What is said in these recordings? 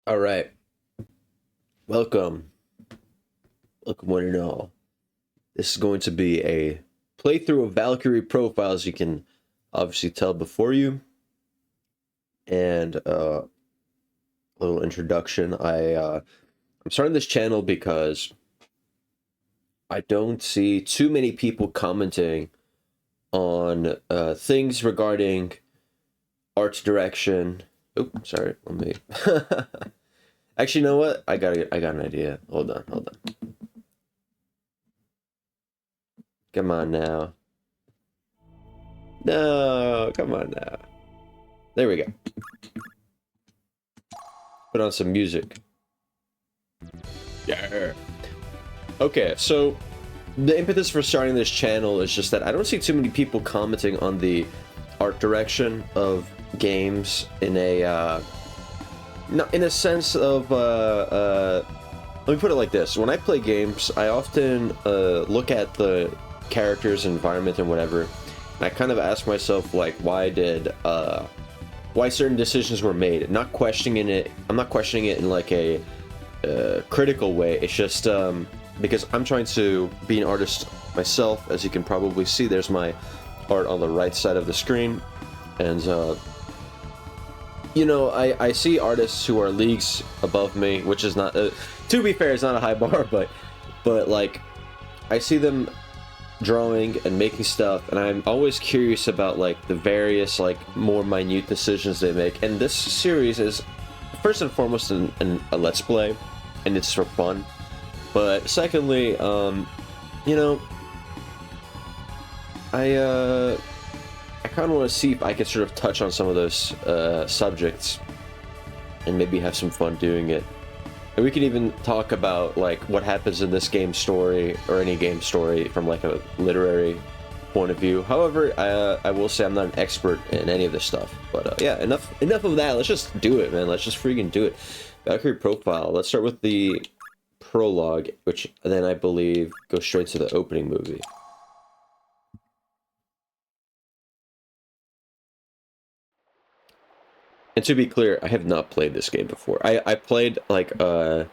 All right, welcome, welcome one and all. This is going to be a playthrough of Valkyrie Profile, as you can obviously tell before you, and a little introduction. I'm starting this channel because I don't see too many people commenting on things regarding art direction. Oh, sorry, let me. Actually, you know what? I got an idea. Hold on. Come on now. No, come on now. There we go. Put on some music. Yeah. Okay, so the impetus for starting this channel is just that I don't see too many people commenting on the art direction of games in a not in a sense of let me put it like this. When I play games, I often look at the characters, environment, and whatever, and I kind of ask myself, like, why certain decisions were made. Not questioning it. I'm not questioning it in like a critical way. It's just because I'm trying to be an artist myself. As you can probably see, there's my art on the right side of the screen, and you know, I see artists who are leagues above me, which is not to be fair, it's not a high bar, but like I see them drawing and making stuff, and I'm always curious about like the various like more minute decisions they make. And this series is first and foremost a let's play, and it's for fun. But secondly, you know, I kind of want to see if I could sort of touch on some of those subjects and maybe have some fun doing it. And we can even talk about like what happens in this game story or any game story from like a literary point of view. However, I will say I'm not an expert in any of this stuff. But yeah, enough of that. Let's just do it, man. Let's just freaking do it. Valkyrie Profile. Let's start with the prologue, which then I believe goes straight to the opening movie. And to be clear, I have not played this game before. I played like the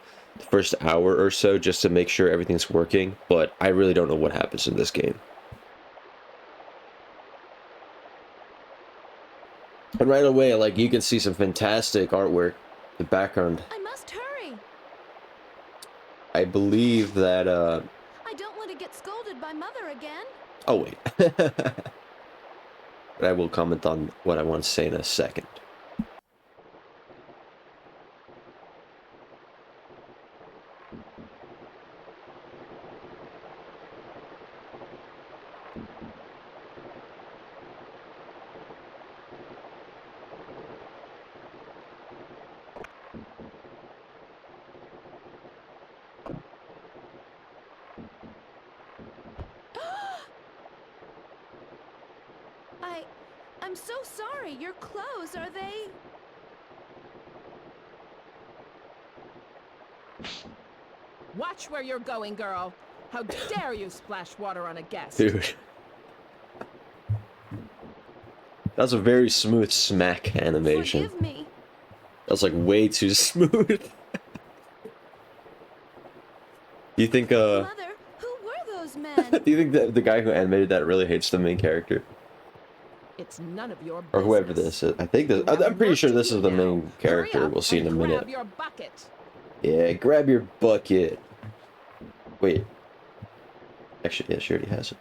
first hour or so just to make sure everything's working, but I really don't know what happens in this game. But right away, like, you can see some fantastic artwork. The background. I must hurry. I believe that I don't want to get scolded by Mother again. oh wait. But I will comment on what I want to say in a second. I'm so sorry. Your clothes, are they? Watch where you're going, girl. How dare you splash water on a guest? Dude. That's a very smooth smack animation. Forgive me. That's like way too smooth. Do you think Mother, who were those men? do you think that the guy who animated that really hates the main character? It's none of your business. Or whoever this is. I think this. I'm pretty sure this is the main character. We'll see in a minute. Grab your bucket. Yeah, grab your bucket. Wait. Actually, yeah, she already has it.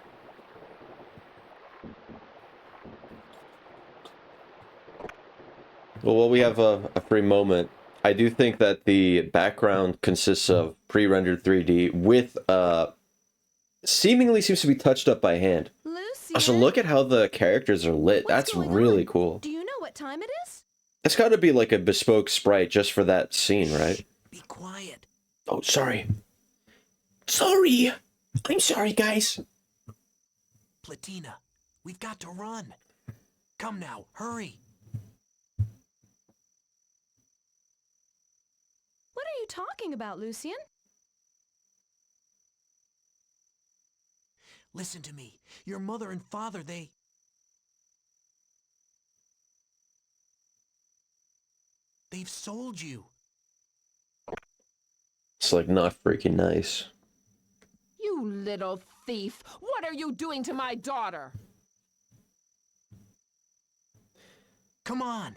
Well, while we have a free moment, I do think that the background consists of pre-rendered 3D with seemingly seems to be touched up by hand. Lucy. So look at how the characters are lit. What's That's going really on? cool. Do you know what time it is? It's got to be like a bespoke sprite just for that scene, right? Be quiet. Oh, sorry. Sorry. I'm sorry, guys. Platina, we've got to run. Come now, hurry. What are you talking about, Lucian? Listen to me. Your mother and father, they've sold you. It's like not freaking nice. You little thief! What are you doing to my daughter? Come on.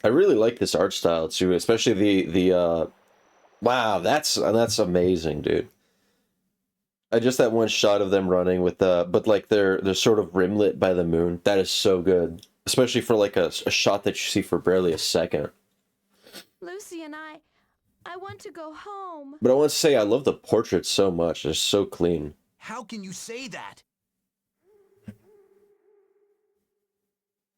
I really like this art style too, especially the wow, that's amazing, dude. I just that one shot of them running with but like they're sort of rimlit by the moon. That is so good, especially for like a shot that you see for barely a second. Lucian, I want to go home. But I want to say I love the portraits so much. They're so clean. How can you say that?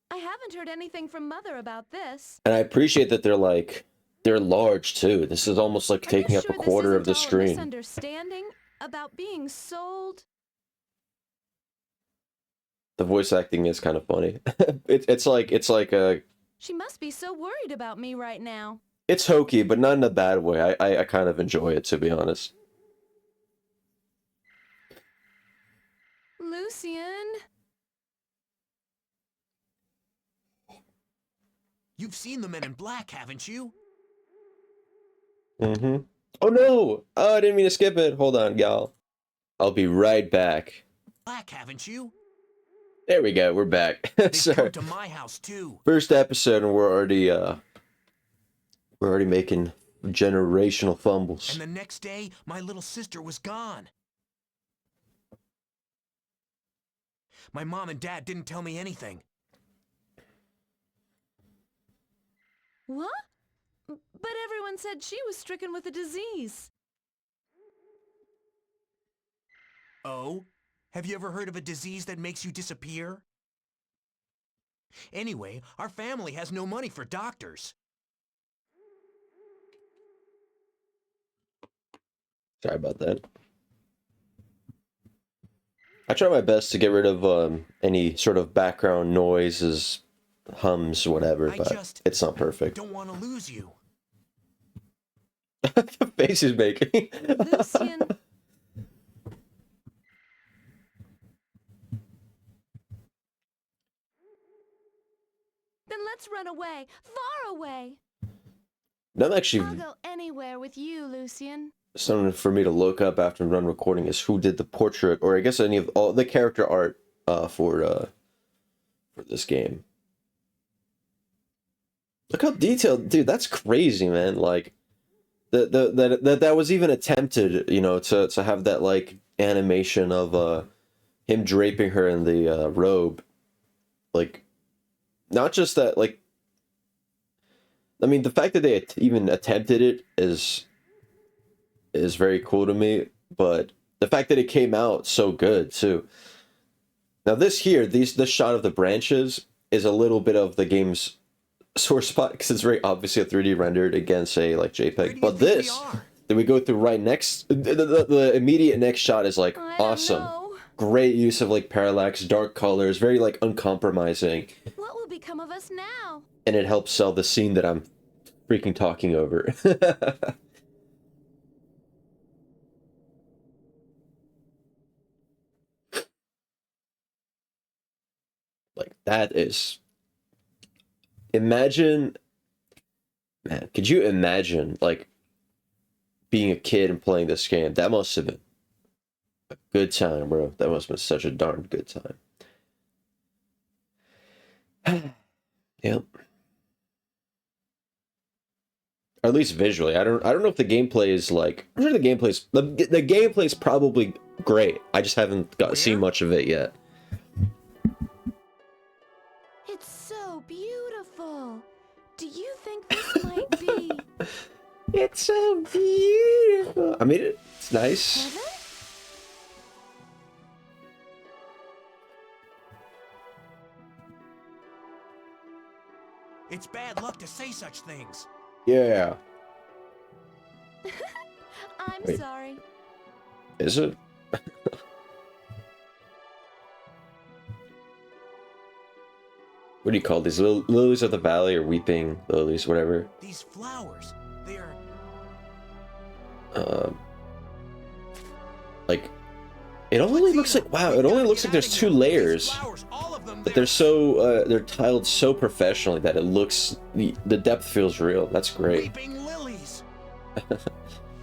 I haven't heard anything from Mother about this. And I appreciate that they're large too. This is almost like taking up a quarter of the screen. Misunderstanding about being sold. The voice acting is kind of funny. It's like a. She must be so worried about me right now. It's hokey, but not in a bad way. I kind of enjoy it, to be honest. Lucian. You've seen the Men in Black, haven't you? Mm-hmm. Oh no! Oh, I didn't mean to skip it. Hold on, gal. I'll be right back. Black, haven't you? There we go. We're back. They've Sorry. come to my house too. First episode, and we're already making generational fumbles. And the next day, my little sister was gone. My mom and dad didn't tell me anything. What? But everyone said she was stricken with a disease. Oh? Have you ever heard of a disease that makes you disappear? Anyway, our family has no money for doctors. Sorry about that. I try my best to get rid of any sort of background noises, hums, whatever, but it's not perfect. Don't want to lose you. The face he's making. Lucian. Then let's run away, far away. I'm actually I'll go anywhere with you, Lucian. something for me to look up after I'm done recording is who did the portrait, or I guess any of all the character art for this game. Look how detailed, dude. That's crazy, man. Like that was even attempted, you know, to have that like animation of him draping her in the robe, like not just that, like I mean the fact that they even attempted it is very cool to me, but the fact that it came out so good too. Now this shot of the branches is a little bit of the game's sore spot because it's very obviously a 3D rendered against a like JPEG. But this that we go through right next, the immediate next shot is like awesome. Great use of like parallax, dark colors, very like uncompromising. What will become of us now? And it helps sell the scene that I'm freaking talking over. Like that is, imagine, man, could you imagine like being a kid and playing this game? That must have been a good time, bro. That must have been such a darn good time. Yep. Or at least visually. I don't know if the gameplay is like, I'm sure the gameplay is probably great. I just haven't seen much of it yet. It's so beautiful. Do you think this might be It's so beautiful. I mean, it's nice. heaven? It's bad luck to say such things. Yeah. I'm Wait. sorry. Is it? What do you call these? Lilies of the valley or weeping lilies, whatever. These flowers, they're... Like, it only looks like, wow, it only looks like there's 2 layers. But they're so, they're tiled so professionally that it looks, the depth feels real. That's great. Weeping lilies.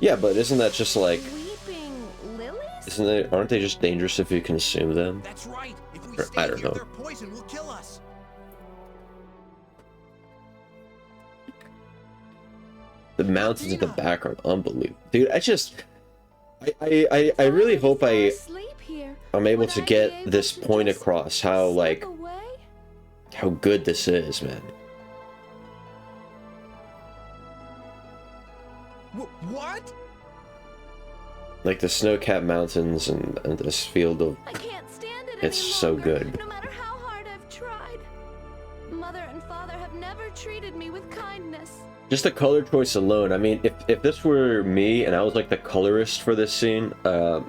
Yeah, but isn't that just like, Weeping lilies? aren't they just dangerous if you consume them? That's right. If we Or, stay I don't here, know. their poison will kill us. The mountains in the background, unbelievable. Dude, I really hope Asleep here. I'm able Would to I be get able this to point just across, how, slip like, away? how good this is, man. What? Like the snow-capped mountains and this field of... I can't stand it It's any so longer, good. No matter how hard I've tried. Mother and father have never treated me with kindness. Just the color choice alone. I mean, if this were me and I was like the colorist for this scene, yeah,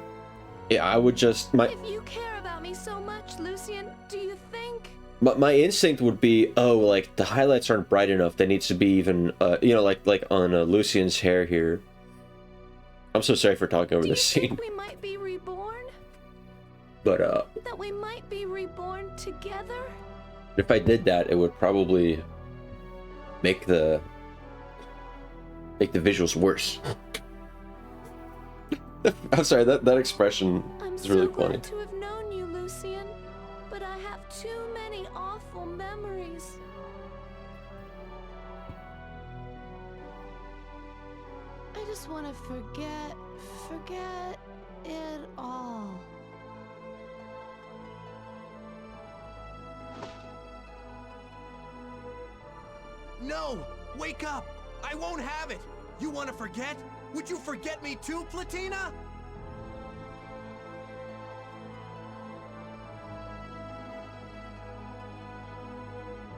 I would just... If you care about me so much, Lucian, do you think... My instinct would be, oh, like, the highlights aren't bright enough. They need to be even, you know, like on Lucian's hair here. I'm so sorry for talking over Do you this scene. think we might be reborn? But, That we might be reborn together? if I did that, it would probably make the visuals worse. I'm sorry, that expression I'm is really so funny. glad to have known you, Lucian, but I have too many awful memories. I just want to forget it all. No! Wake up! I won't have it! You want to forget? Would you forget me too, Platina?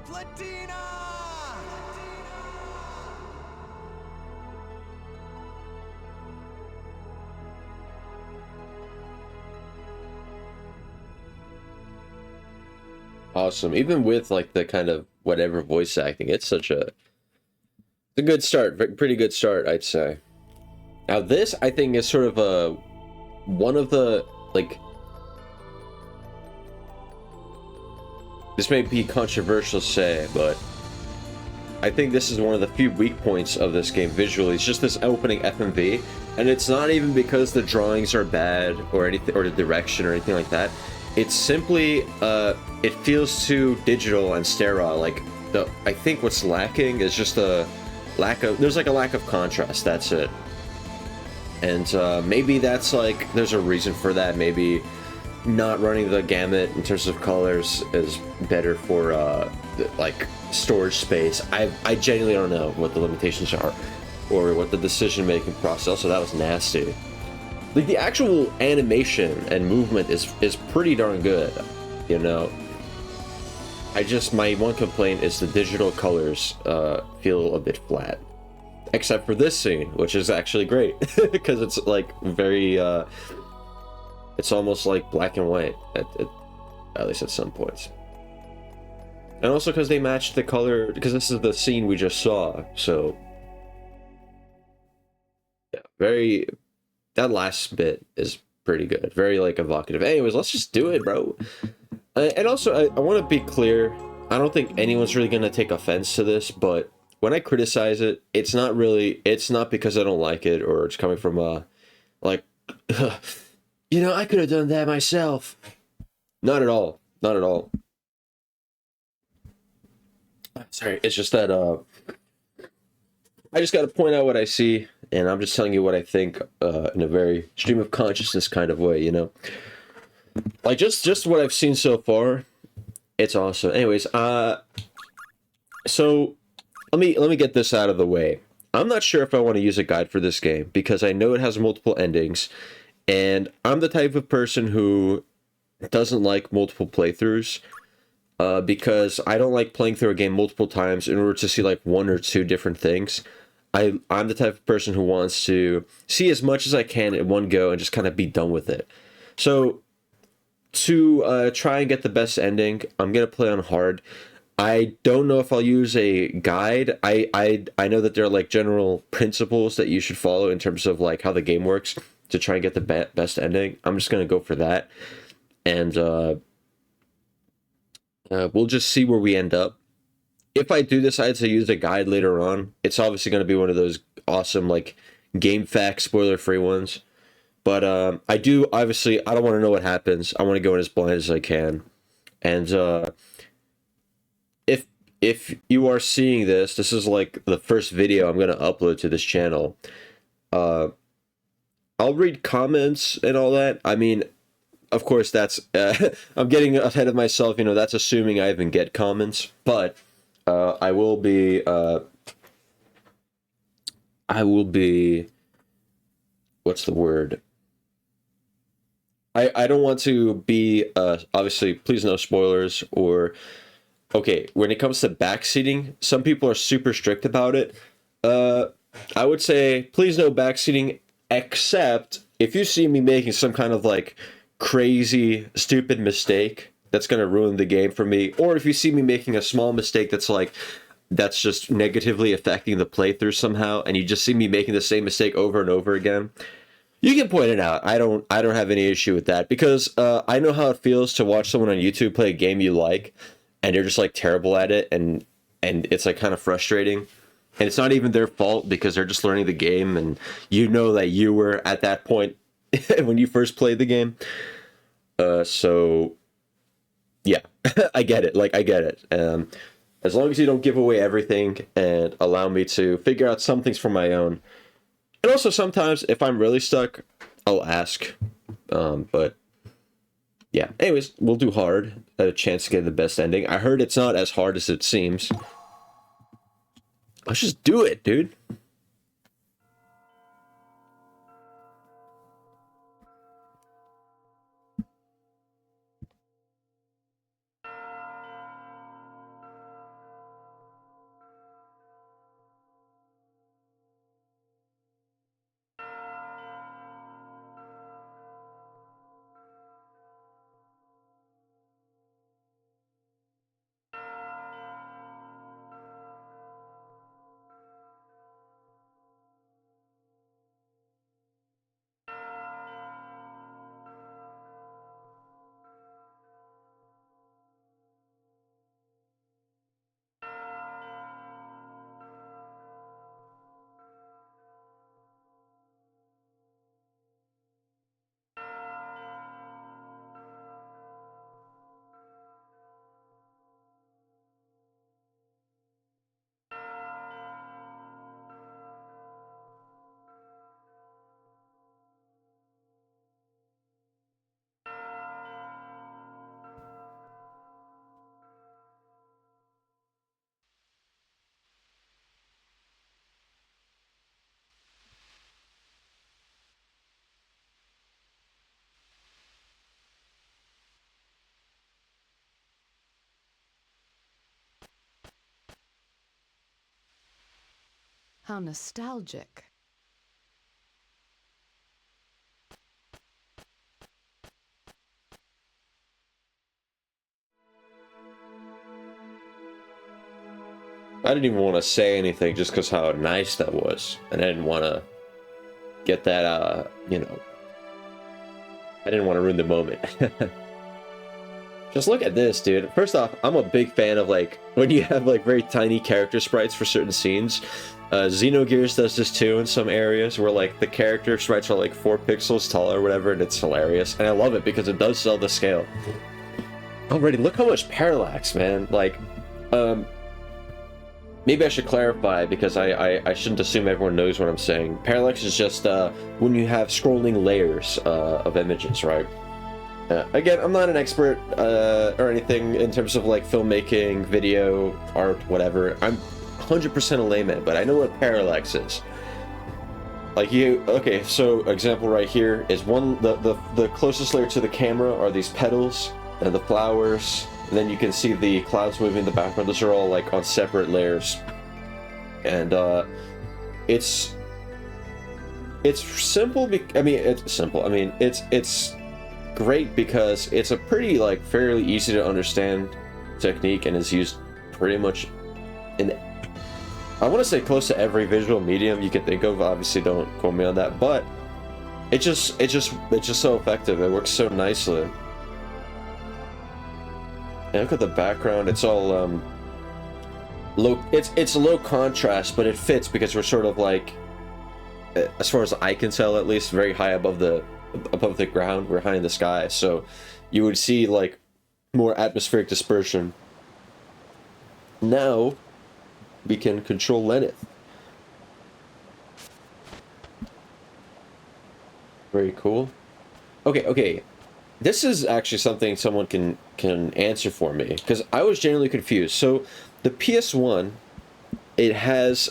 Platina! Awesome. Even with like the kind of whatever voice acting, it's a good start, pretty good start, I'd say. Now this, I think, is sort of one of the, like, this may be controversial to say, but I think this is one of the few weak points of this game visually. It's just this opening FMV, and it's not even because the drawings are bad or anything, or the direction or anything like that. It's simply, it feels too digital and sterile. Like, I think what's lacking is just a lack of, there's like a lack of contrast, that's it. And maybe that's like, there's a reason for that. Maybe not running the gamut in terms of colors is better for like storage space. I genuinely don't know what the limitations are or what the decision making process. So that was nasty. Like the actual animation and movement is pretty darn good, you know. My one complaint is the digital colors feel a bit flat. Except for this scene, which is actually great because it's like very it's almost like black and white at least at some points. And also because they matched the color, because this is the scene we just saw, so yeah, that last bit is pretty good, very like evocative. Anyways, let's just do it, bro. And also I want to be clear, I don't think anyone's really gonna take offense to this, but when I criticize it, it's not because I don't like it or it's coming from like, you know, I could have done that myself. Not at all. Not at all. Sorry, it's just that I just got to point out what I see, and I'm just telling you what I think in a very stream of consciousness kind of way, you know? Like, just what I've seen so far, it's awesome. Anyways, so let me get this out of the way. I'm not sure if I want to use a guide for this game, because I know it has multiple endings, and I'm the type of person who doesn't like multiple playthroughs, because I don't like playing through a game multiple times in order to see like one or two different things. I'm the type of person who wants to see as much as I can in one go and just kind of be done with it. So to try and get the best ending, I'm gonna play on hard. I don't know if I'll use a guide. I know that there are like general principles that you should follow in terms of like how the game works to try and get the best ending. I'm just gonna go for that, and we'll just see where we end up. If I do decide to use a guide later on, it's obviously going to be one of those awesome like game facts, spoiler-free ones. But I do, obviously, I don't want to know what happens. I want to go in as blind as I can. And if you are seeing this, this is like the first video I'm going to upload to this channel. I'll read comments and all that. I mean, of course, that's I'm getting ahead of myself. You know, that's assuming I even get comments. But I will be what's the word? I don't want to be obviously, please no spoilers. Or okay, when it comes to backseating, some people are super strict about it. I would say please no backseating, except if you see me making some kind of like crazy stupid mistake that's going to ruin the game for me, or if you see me making a small mistake that's just negatively affecting the playthrough somehow, and you just see me making the same mistake over and over again, you can point it out. I don't have any issue with that, because I know how it feels to watch someone on YouTube play a game you like and you're just like terrible at it, and it's like kind of frustrating. And it's not even their fault, because they're just learning the game, and you know that you were at that point when you first played the game. So yeah, I get it. Like, I get it. As long as you don't give away everything and allow me to figure out some things for my own. And also sometimes if I'm really stuck, I'll ask. But yeah, anyways, we'll do hard. A chance to get the best ending. I heard it's not as hard as it seems. Let's just do it, dude. How nostalgic. I didn't even want to say anything just because how nice that was. And I didn't want to get that, you know, I didn't want to ruin the moment. Just look at this, dude. First off, I'm a big fan of, like, when you have, like, very tiny character sprites for certain scenes. Xenogears does this too in some areas, where, like, the character sprites are, like, 4 pixels tall or whatever, and it's hilarious. And I love it because it does sell the scale. Already, look how much parallax, man. Like, maybe I should clarify, because I shouldn't assume everyone knows what I'm saying. Parallax is just when you have scrolling layers of images, right? Again, I'm not an expert or anything in terms of like filmmaking, video, art, whatever. I'm 100% a layman, but I know what parallax is. Like okay, so example right here is the closest layer to the camera are these petals and the flowers, and then you can see the clouds moving in the background. Those are all like on separate layers, and it's simple. It's simple. I mean, it's great because it's a pretty like fairly easy to understand technique, and is used pretty much in, I want to say, close to every visual medium you can think of. Obviously, don't quote me on that, but it's just so effective. It works so nicely. And look at the background. It's all low. It's low contrast, but it fits because we're sort of like as far as I can tell, at least, very high above the ground. We're high in the sky, so you would see like more atmospheric dispersion. Now we can control Lenneth. Very cool. Okay. This is actually something someone can answer for me, because I was genuinely confused. So the PS1, it has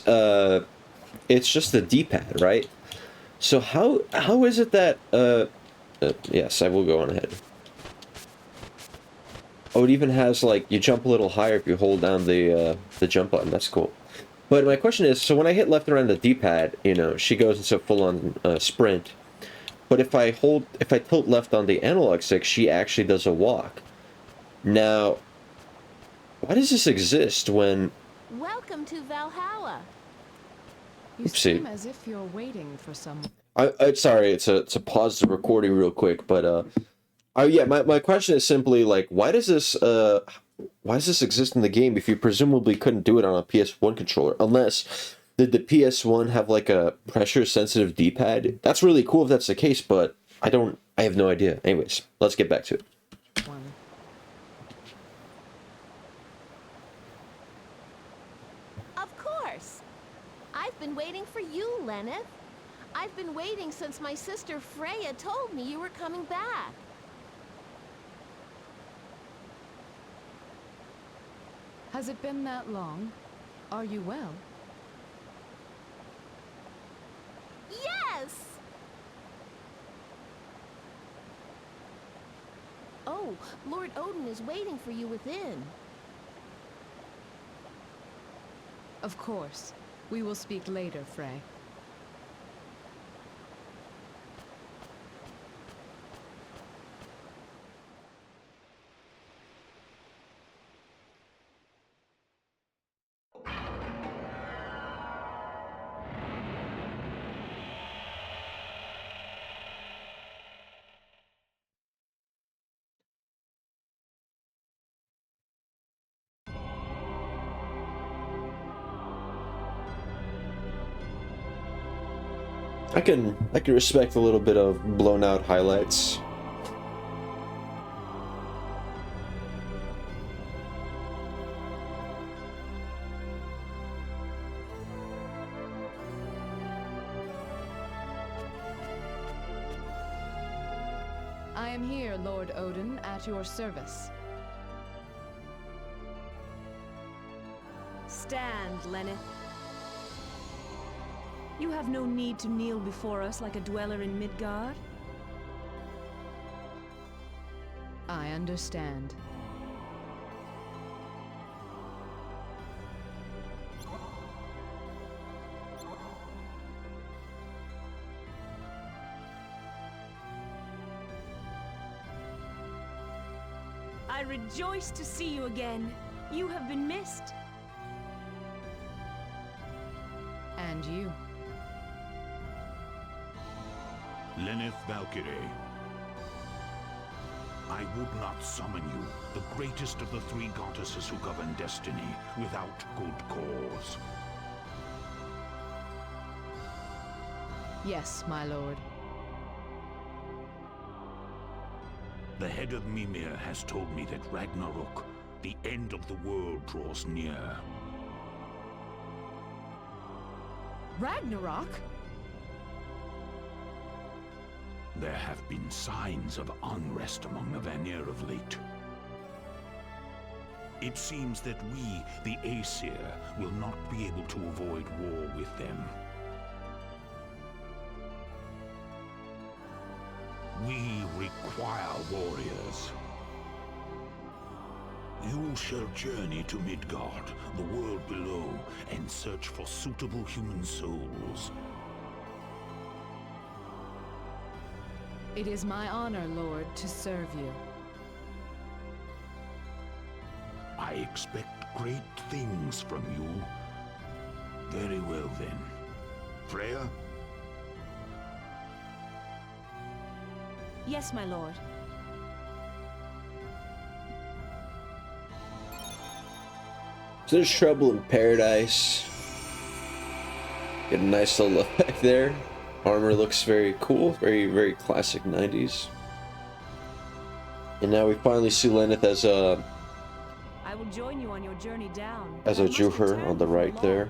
it's just the D-pad, right? So how is it that yes, I will go on ahead. Oh, it even has like you jump a little higher if you hold down the jump button. That's cool. But my question is, so when I hit left around the D-pad, you know, she goes into full-on sprint. But if I tilt left on the analog stick, she actually does a walk. Now, why does this exist when... Welcome to Valhalla. You seem as if you're waiting for someone. Sorry, to pause the recording real quick, but yeah, my question is simply like, why does this exist in the game if you presumably couldn't do it on a PS1 controller? Unless, did the PS1 have like a pressure sensitive D-pad? That's really cool if that's the case, but I have no idea. Anyways, let's get back to it. Of course. I've been waiting for you, Lenneth. I've been waiting since my sister Freya told me you were coming back. Has it been that long? Are you well? Yes! Oh, Lord Odin is waiting for you within. Of course. We will speak later, Frey. I can respect a little bit of blown out highlights. I am here, Lord Odin, at your service. Stand, Lenneth. You have no need to kneel before us like a dweller in Midgard. I understand. I rejoice to see you again. You have been missed. And you. Lenneth Valkyrie. I would not summon you, the greatest of the three goddesses who govern destiny, without good cause. Yes, my lord. The head of Mimir has told me that Ragnarok, the end of the world, draws near. Ragnarok? There have been signs of unrest among the Vanir of late. It seems that we, the Aesir, will not be able to avoid war with them. We require warriors. You shall journey to Midgard, the world below, and search for suitable human souls. It is my honor, Lord, to serve you. I expect great things from you. Very well then. Freya? Yes, my lord. There's trouble in paradise. Get a nice little effect there. Armor looks very cool, very classic 90s. And now we finally see Lenneth as a I will join you on your journey down. as I a must Juher return on the before right long. there.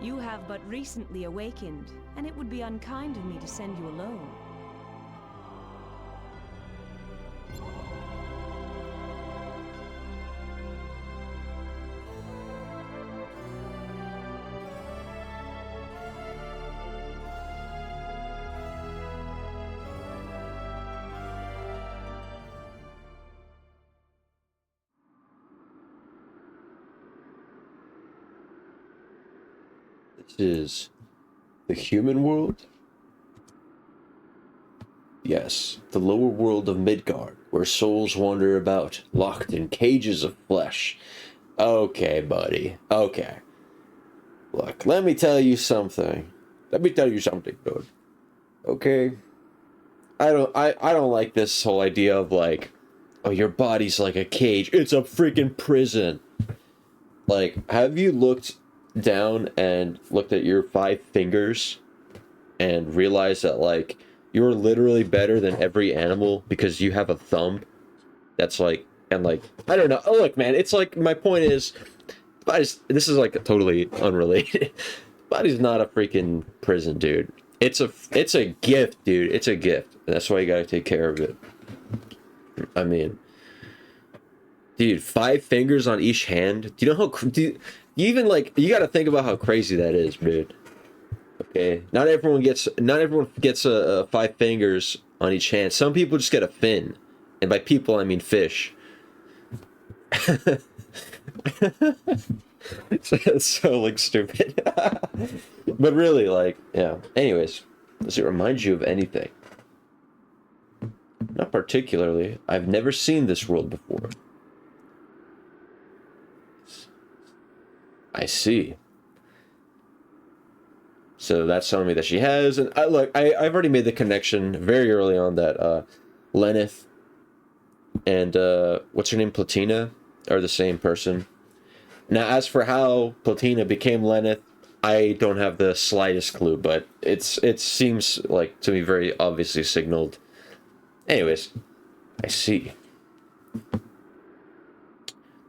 You have but recently awakened, and it would be unkind of me to send you alone. This is the human world? Yes, the lower world of Midgard, where souls wander about, locked in cages of flesh. Okay, buddy. Okay. Look, let me tell you something. Let me tell you something, dude. Okay? I don't like this whole idea of like, oh, your body's like a cage. It's a freaking prison. Like, have you looked down and looked at your 5 fingers and realized that like you're literally better than every animal because you have a thumb that's like, and like, I don't know. Oh, look, man, it's like, my point is, this is like totally unrelated. Body's not a freaking prison, dude. It's a gift, dude. It's a gift. That's why you gotta take care of it. I mean, dude, 5 fingers on each hand. Do you know how? You even like, you gotta think about how crazy that is, dude. Okay, not everyone gets a 5 fingers on each hand. Some people just get a fin, and by people I mean fish. It's so like stupid. But really, like, yeah. Anyways, does it remind you of anything? Not particularly. I've never seen this world before. I see. So that's telling me that she has, and I've already made the connection very early on that Lenneth and what's her name, Platina, are the same person. Now, as for how Platina became Lenneth, I don't have the slightest clue, but it seems like to me very obviously signaled. Anyways, I see. Then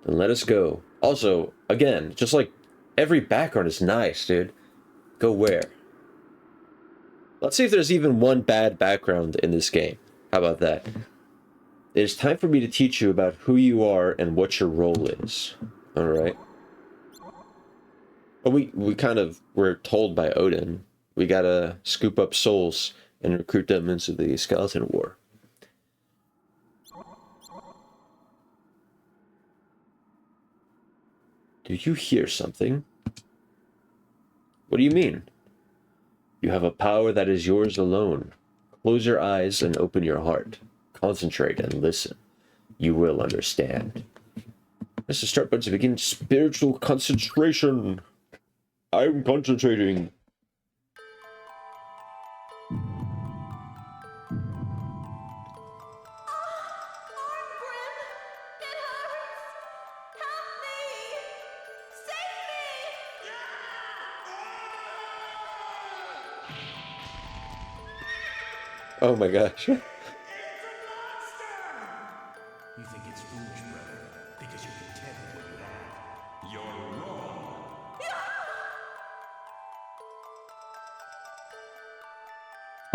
let us go. Also, again, just like every background is nice, dude. Go where? Let's see if there's even one bad background in this game. How about that? It is time for me to teach you about who you are and what your role is. Alright. But we kind of were told by Odin, we gotta scoop up souls and recruit them into the Skeleton War. Do you hear something? What do you mean? You have a power that is yours alone. Close your eyes and open your heart. Concentrate and listen. You will understand. Press the start button to begin spiritual concentration. I'm concentrating. Oh my gosh. You think it's foolish, brother, because you're content with what you have. You're wrong.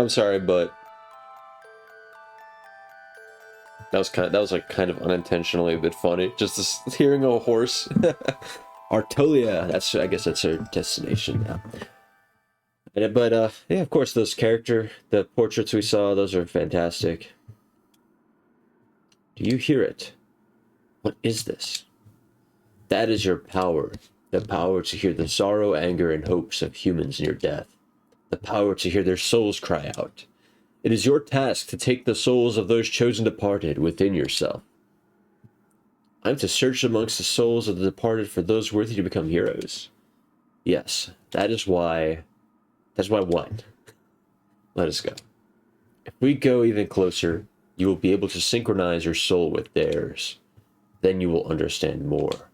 I'm sorry, but that was like kind of unintentionally a bit funny. Just this, hearing a horse. Artolia, I guess that's her destination now. But yeah, of course, the portraits we saw, those are fantastic. Do you hear it? What is this? That is your power. The power to hear the sorrow, anger, and hopes of humans in your death. The power to hear their souls cry out. It is your task to take the souls of those chosen departed within yourself. I'm to search amongst the souls of the departed for those worthy to become heroes. Yes, that's why what? Let us go. If we go even closer, you will be able to synchronize your soul with theirs. Then you will understand more.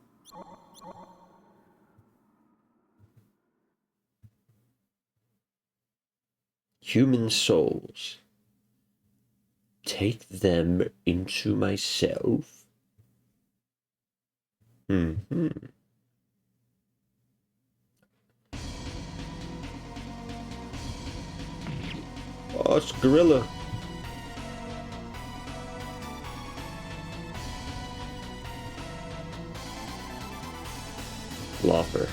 Human souls. Take them into myself. Mm-hmm. Oh, it's gorilla. Loffer.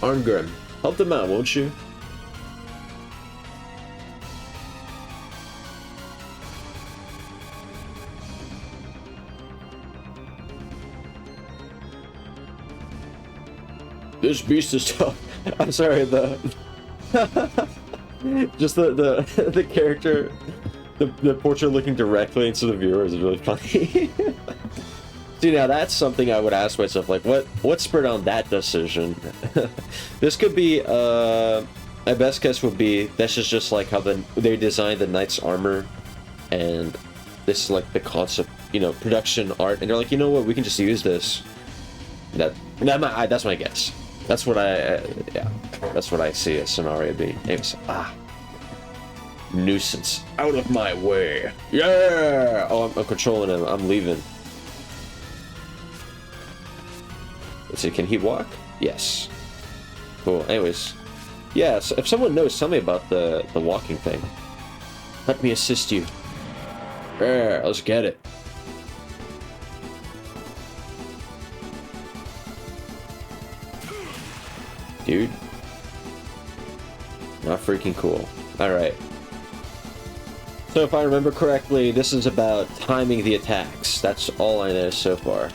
Arngrim, help them out, won't you? This beast is tough. I'm sorry, just the character, the portrait looking directly into the viewer is really funny. See, now that's something I would ask myself, like, what spurred on that decision? This could be, my best guess would be, this is just like how they designed the knight's armor, and this is like the concept, you know, production art, and they're like, you know what, we can just use this. That's my guess. That's what that's what I see a scenario being. Anyways, nuisance, out of my way. Yeah! Oh, I'm controlling him, I'm leaving. Let's see, can he walk? Yes. Cool, anyways. Yeah, so if someone knows, tell me about the walking thing. Let me assist you. Yeah, let's get it. Dude. Not freaking cool. Alright. So if I remember correctly, this is about timing the attacks. That's all I know so far.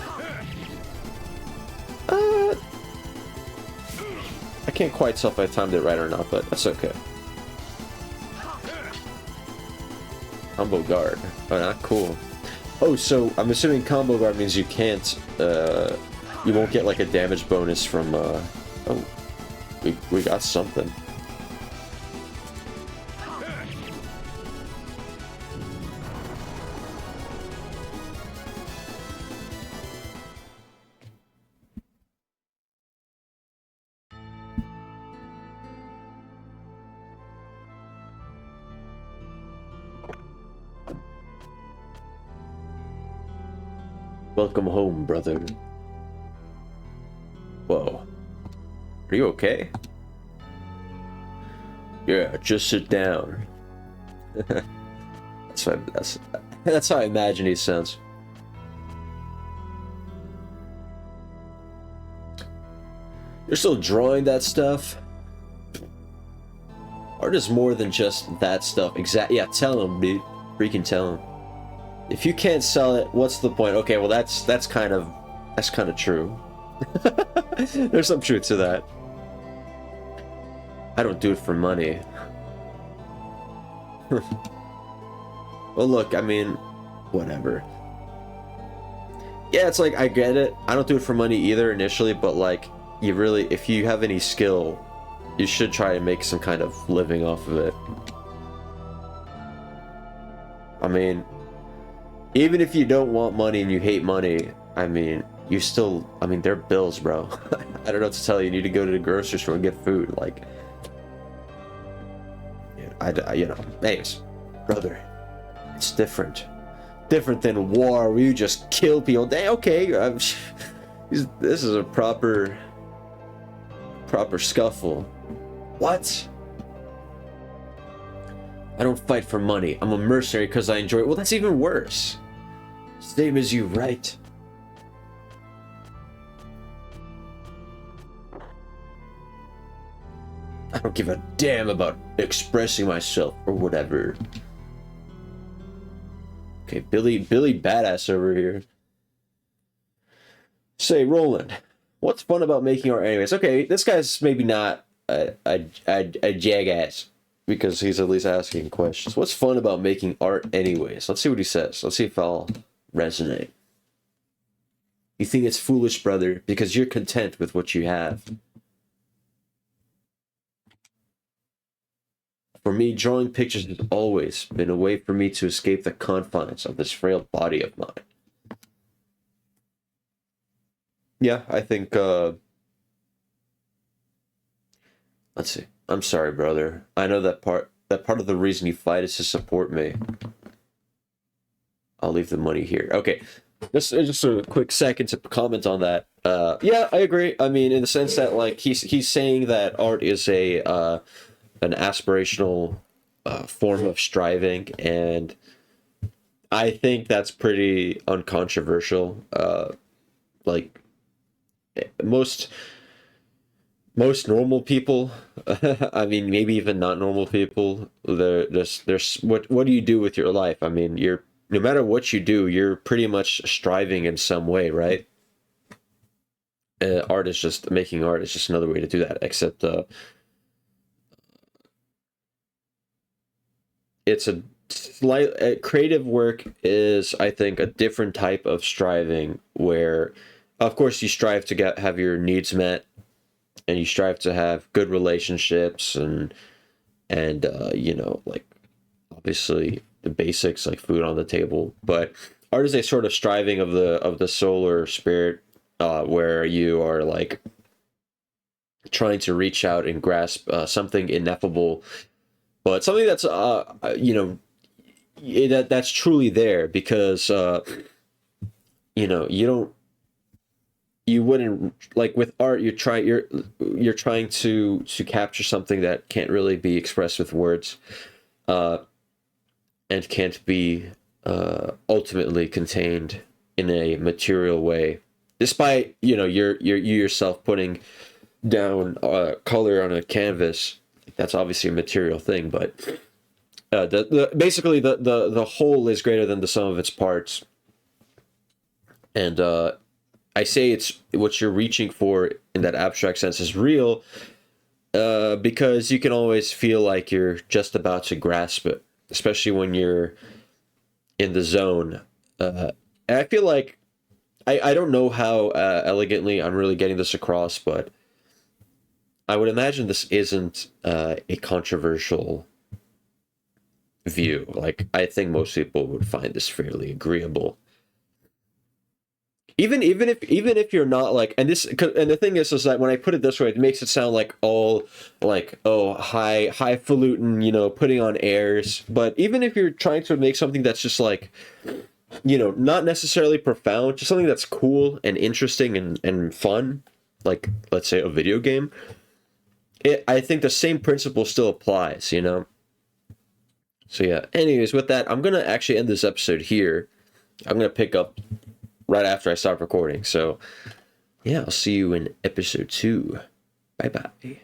I can't quite tell if I timed it right or not, but that's okay. Combo guard. Oh, not cool. Oh, so I'm assuming combo guard means you can't, you won't get like a damage bonus from, oh, we got something. Welcome home, brother. Whoa. Are you okay? Yeah, just sit down. That's how I imagine he sounds. You're still drawing that stuff? Art is more than just that stuff. Yeah, tell him, dude. Freaking tell him. If you can't sell it, what's the point? Okay, well that's kind of true. There's some truth to that. I don't do it for money. Well, look, I mean, whatever. Yeah, it's like, I get it. I don't do it for money either initially, but like, you really, if you have any skill, you should try to make some kind of living off of it. I mean, even if you don't want money and you hate money, I mean, you still, I mean, they're bills, bro. I don't know what to tell you. You need to go to the grocery store and get food. Like, you know, anyways, brother, it's different. Different than war where you just kill people. Okay, this is a proper scuffle. What? I don't fight for money. I'm a mercenary because I enjoy it. Well, that's even worse. Same as you, right? I don't give a damn about expressing myself or whatever. Okay, Billy Badass over here. Say, Roland, what's fun about making art anyways? Okay, this guy's maybe not a jackass, because he's at least asking questions. What's fun about making art anyways? Let's see what he says. Let's see if I'll resonate. You think it's foolish, brother, because you're content with what you have. For me, drawing pictures has always been a way for me to escape the confines of this frail body of mine. Yeah, I think Let's see. I'm sorry, brother. I know that part of the reason you fight is to support me. I'll leave the money here. Okay. Just a quick second to comment on that. Yeah, I agree. I mean, in the sense that like he's saying that art is a an aspirational form of striving, and I think that's pretty uncontroversial. Like most normal people, I mean, maybe even not normal people, there's what do you do with your life? I mean, you're no matter what you do, you're pretty much striving in some way, right? Making art is just another way to do that, except it's a slight creative work is, I think, a different type of striving where, of course, you strive to have your needs met, and you strive to have good relationships and you know, like obviously the basics like food on the table. But art is a sort of striving of the soul or spirit, where you are like trying to reach out and grasp something ineffable, but something that's you know, that's truly there, because you know, you wouldn't, like with art, you're trying to capture something that can't really be expressed with words, and can't be ultimately contained in a material way, despite, you know, you yourself putting down color on a canvas. That's obviously a material thing, but basically the whole is greater than the sum of its parts. And I say it's what you're reaching for in that abstract sense is real, because you can always feel like you're just about to grasp it, especially when you're in the zone. And I feel like I don't know how elegantly I'm really getting this across, but I would imagine this isn't a controversial view. Like, I think most people would find this fairly agreeable. Even if you're not like, and the thing is that when I put it this way, it makes it sound like all like, oh, highfalutin, you know, putting on airs. But even if you're trying to make something that's just like, you know, not necessarily profound, just something that's cool and interesting and fun, like let's say a video game, I think the same principle still applies, you know. So yeah. Anyways, with that, I'm gonna actually end this episode here. I'm gonna pick up right after I stop recording. So, yeah, I'll see you in episode 2. Bye-bye.